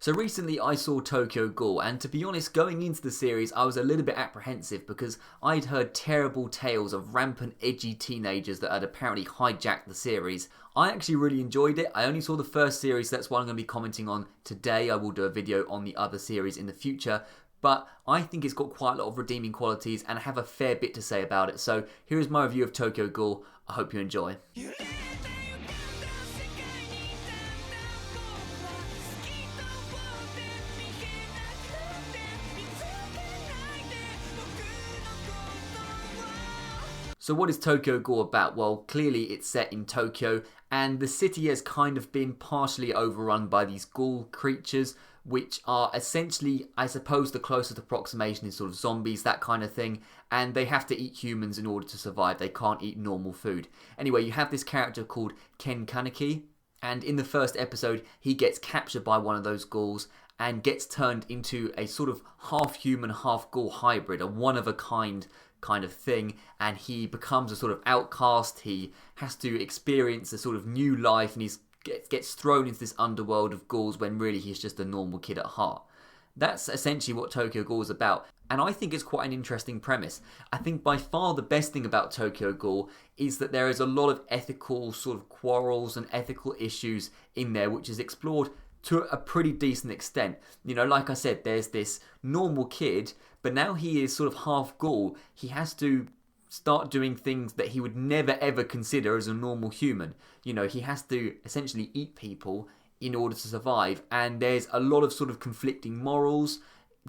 So recently I saw Tokyo Ghoul, and to be honest, going into the series I was a little bit apprehensive because I'd heard terrible tales of rampant edgy teenagers that had apparently hijacked the series. I actually really enjoyed it. I only saw the first series, so that's what I'm going to be commenting on today. I will do a video on the other series in the future, but I think it's got quite a lot of redeeming qualities and I have a fair bit to say about it. So here is my review of Tokyo Ghoul. I hope you enjoy. So what is Tokyo Ghoul about? Well, clearly it's set in Tokyo, and the city has kind of been partially overrun by these ghoul creatures, which are essentially, I suppose, the closest approximation is sort of zombies, that kind of thing, and they have to eat humans in order to survive. They can't eat normal food. Anyway, you have this character called Kaneki, and in the first episode, he gets captured by one of those ghouls and gets turned into a sort of half-human, half-ghoul hybrid, a one-of-a-kind kind of thing, and he becomes a sort of outcast. He has to experience a sort of new life, and he gets thrown into this underworld of ghouls when really he's just a normal kid at heart. That's essentially what Tokyo Ghoul is about, and I think it's quite an interesting premise. I think by far the best thing about Tokyo Ghoul is that there is a lot of ethical sort of quarrels and ethical issues in there, which is explored to a pretty decent extent. You know, like I said, there's this normal kid, but now he is sort of half ghoul. He has to start doing things that he would never ever consider as a normal human. You know, he has to essentially eat people in order to survive, and there's a lot of sort of conflicting morals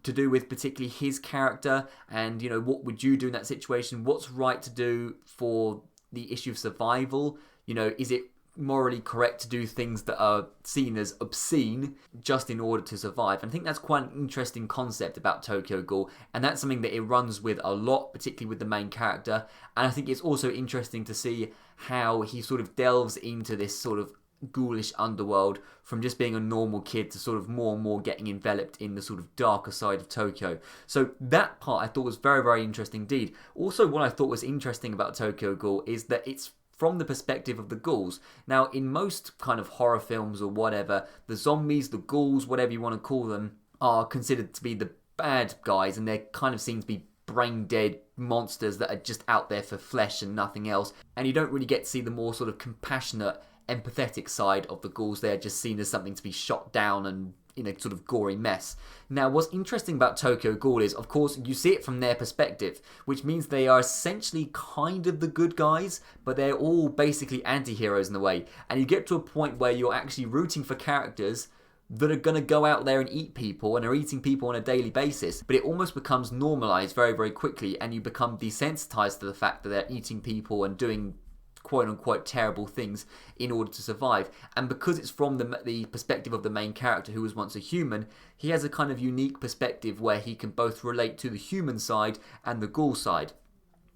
to do with particularly his character, and you know, what would you do in that situation? What's right to do for the issue of survival? You know, is it morally correct to do things that are seen as obscene just in order to survive? And I think that's quite an interesting concept about Tokyo Ghoul, and that's something that it runs with a lot, particularly with the main character. And I think it's also interesting to see how he sort of delves into this sort of ghoulish underworld from just being a normal kid to sort of more and more getting enveloped in the sort of darker side of Tokyo. So that part I thought was very, very interesting indeed. Also, what I thought was interesting about Tokyo Ghoul is that it's from the perspective of the ghouls. Now, in most kind of horror films or whatever, the zombies, the ghouls, whatever you want to call them, are considered to be the bad guys, and they kind of seem to be brain-dead monsters that are just out there for flesh and nothing else. And you don't really get to see the more sort of compassionate, empathetic side of the ghouls. They're just seen as something to be shot down and in a sort of gory mess. Now, what's interesting about Tokyo Ghoul is, of course, you see it from their perspective, which means they are essentially kind of the good guys, but they're all basically anti-heroes in a way. And you get to a point where you're actually rooting for characters that are going to go out there and eat people and are eating people on a daily basis, but it almost becomes normalized very, very quickly, and you become desensitized to the fact that they're eating people and doing quote-unquote terrible things in order to survive. And because it's from the perspective of the main character who was once a human, he has a kind of unique perspective where he can both relate to the human side and the ghoul side.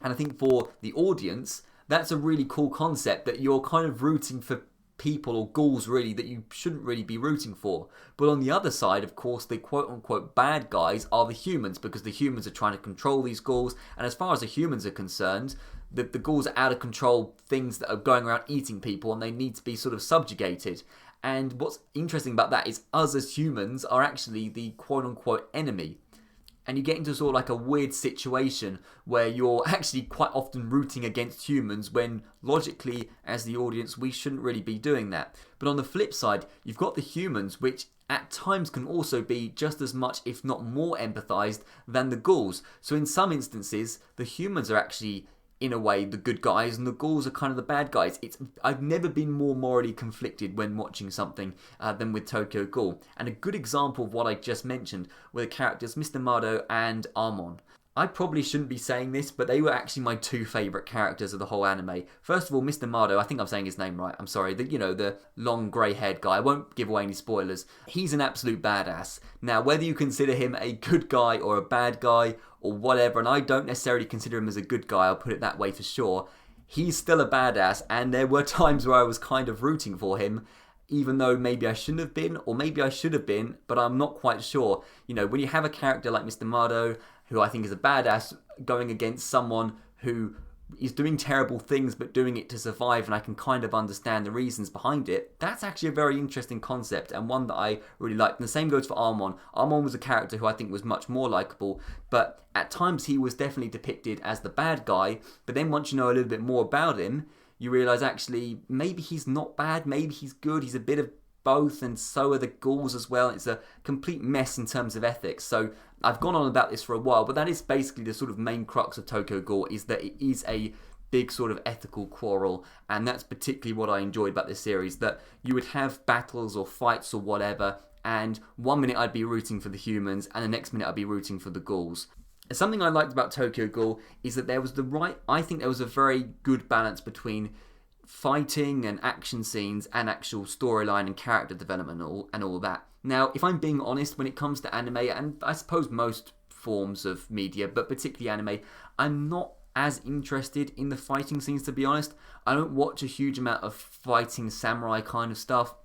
And I think for the audience, that's a really cool concept, that you're kind of rooting for people or ghouls really that you shouldn't really be rooting for. But on the other side, of course, the quote-unquote bad guys are the humans, because the humans are trying to control these ghouls, and as far as the humans are concerned, the ghouls are out of control things that are going around eating people, and they need to be sort of subjugated. And what's interesting about that is us as humans are actually the quote-unquote enemy. And you get into sort of like a weird situation where you're actually quite often rooting against humans when logically, as the audience, we shouldn't really be doing that. But on the flip side, you've got the humans, which at times can also be just as much, if not more, empathized than the ghouls. So in some instances, the humans are actually, in a way, the good guys, and the ghouls are kind of the bad guys. I've never been more morally conflicted when watching something than with Tokyo Ghoul. And a good example of what I just mentioned were the characters Mr. Morrow and Amon. I probably shouldn't be saying this, but they were actually my two favourite characters of the whole anime. First of all, Mr. Morrow, I think I'm saying his name right, I'm sorry, the long grey-haired guy. I won't give away any spoilers. He's an absolute badass. Now, whether you consider him a good guy or a bad guy or whatever, and I don't necessarily consider him as a good guy, I'll put it that way for sure, he's still a badass, and there were times where I was kind of rooting for him, even though maybe I shouldn't have been, or maybe I should have been, but I'm not quite sure. You know, when you have a character like Mr. Morrow, who I think is a badass, going against someone who is doing terrible things but doing it to survive, and I can kind of understand the reasons behind it. That's actually a very interesting concept, and one that I really liked. And the same goes for Armon. Armon was a character who I think was much more likeable, but at times he was definitely depicted as the bad guy, but then once you know a little bit more about him, you realise actually maybe he's not bad, maybe he's good, he's a bit of both, and so are the ghouls as well. It's a complete mess in terms of ethics. So I've gone on about this for a while, but that is basically the sort of main crux of Tokyo Ghoul, is that it is a big sort of ethical quarrel, and that's particularly what I enjoyed about this series, that you would have battles or fights or whatever, and one minute I'd be rooting for the humans, and the next minute I'd be rooting for the ghouls. Something I liked about Tokyo Ghoul is that I think there was a very good balance between fighting and action scenes and actual storyline and character development and all that. Now, if I'm being honest, when it comes to anime, and I suppose most forms of media, but particularly anime, I'm not as interested in the fighting scenes, to be honest. I don't watch a huge amount of fighting samurai kind of stuff.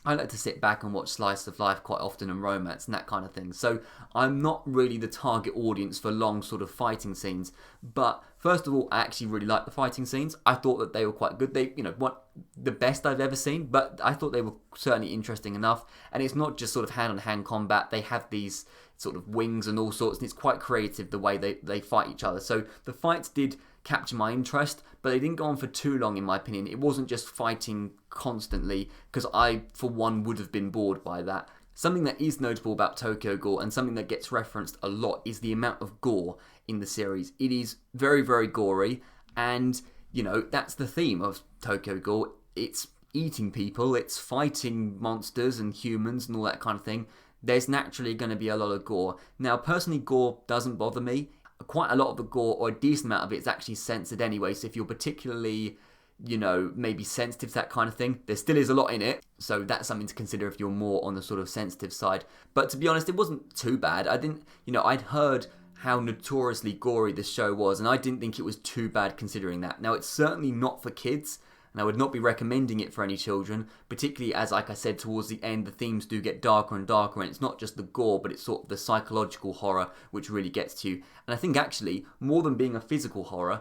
I like to sit back and watch slice of life quite often, and romance and that kind of thing. So I'm not really the target audience for long sort of fighting scenes. But first of all, I actually really like the fighting scenes. I thought that they were quite good. They, weren't the best I've ever seen, but I thought they were certainly interesting enough. And it's not just sort of hand-on-hand combat. They have these sort of wings and all sorts, and it's quite creative the way they fight each other. So the fights did capture my interest, but they didn't go on for too long, in my opinion. It wasn't just fighting constantly, because I, for one, would have been bored by that. Something that is notable about Tokyo Ghoul, and something that gets referenced a lot, is the amount of gore in the series. It is very, very gory, and, that's the theme of Tokyo Ghoul. It's eating people, it's fighting monsters and humans and all that kind of thing. There's naturally going to be a lot of gore. Now, personally, gore doesn't bother me. Quite a lot of the gore, or a decent amount of it, is actually censored anyway, so if you're particularly, maybe sensitive to that kind of thing, there still is a lot in it, so that's something to consider if you're more on the sort of sensitive side. But to be honest, it wasn't too bad. I'd heard how notoriously gory this show was, and I didn't think it was too bad considering that. Now, it's certainly not for kids, and I would not be recommending it for any children, particularly as, like I said, towards the end, the themes do get darker and darker, and it's not just the gore, but it's sort of the psychological horror which really gets to you. And I think actually, more than being a physical horror,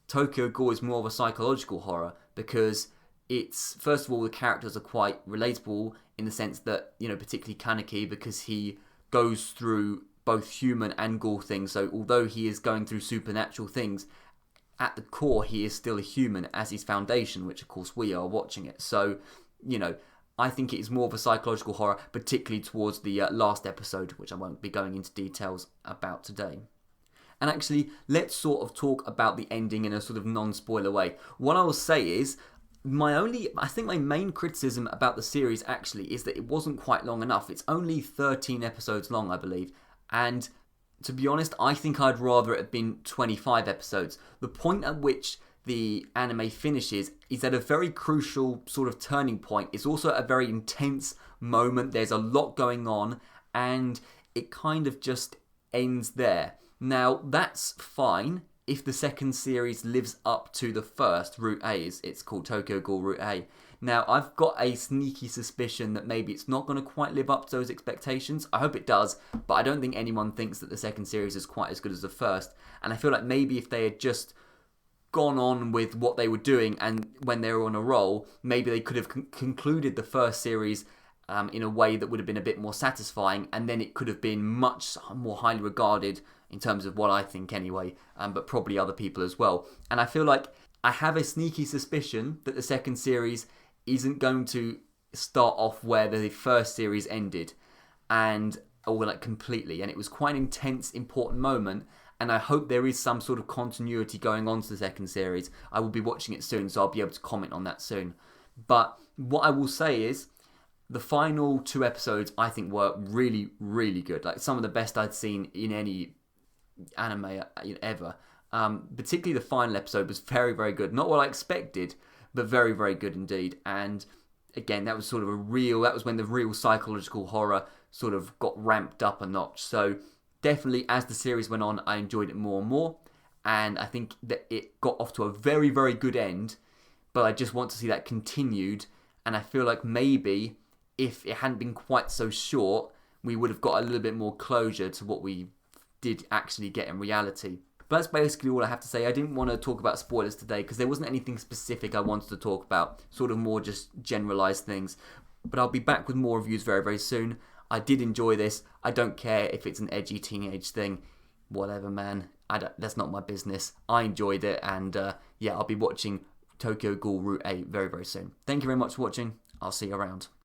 Tokyo Ghoul is more of a psychological horror, because it's, first of all, the characters are quite relatable in the sense that, particularly Kaneki, because he goes through both human and ghoul things, so although he is going through supernatural things, at the core, he is still a human as his foundation, which of course we are watching it. So, I think it is more of a psychological horror, particularly towards the last episode, which I won't be going into details about today. And actually, let's sort of talk about the ending in a sort of non-spoiler way. What I will say is, my main criticism about the series actually is that it wasn't quite long enough. It's only 13 episodes long, I believe, and to be honest, I think I'd rather it have been 25 episodes. The point at which the anime finishes is at a very crucial sort of turning point. It's also a very intense moment. There's a lot going on, and it kind of just ends there. Now, that's fine if the second series lives up to the first, Route A. It's called Tokyo Ghoul Route A. Now, I've got a sneaky suspicion that maybe it's not going to quite live up to those expectations. I hope it does, but I don't think anyone thinks that the second series is quite as good as the first. And I feel like maybe if they had just gone on with what they were doing, and when they were on a roll, maybe they could have concluded the first series in a way that would have been a bit more satisfying, and then it could have been much more highly regarded in terms of what I think anyway, but probably other people as well. And I feel like I have a sneaky suspicion that the second series isn't going to start off where the first series ended, completely. And it was quite an intense, important moment, and I hope there is some sort of continuity going on to the second series. I will be watching it soon, so I'll be able to comment on that soon. But what I will say is, the final 2 episodes I think were really, really good. Like some of the best I'd seen in any anime ever. Particularly the final episode was very, very good. Not what I expected, but very, very good indeed. And again, that was sort of that was when the real psychological horror sort of got ramped up a notch. So definitely as the series went on, I enjoyed it more and more. And I think that it got off to a very, very good end, but I just want to see that continued. And I feel like maybe if it hadn't been quite so short, we would have got a little bit more closure to what we did actually get in reality. But that's basically all I have to say. I didn't want to talk about spoilers today because there wasn't anything specific I wanted to talk about, sort of more just generalized things. But I'll be back with more reviews very, very soon. I did enjoy this. I don't care if it's an edgy teenage thing. Whatever, man. That's not my business. I enjoyed it, and yeah, I'll be watching Tokyo Ghoul Route 8 very, very soon. Thank you very much for watching. I'll see you around.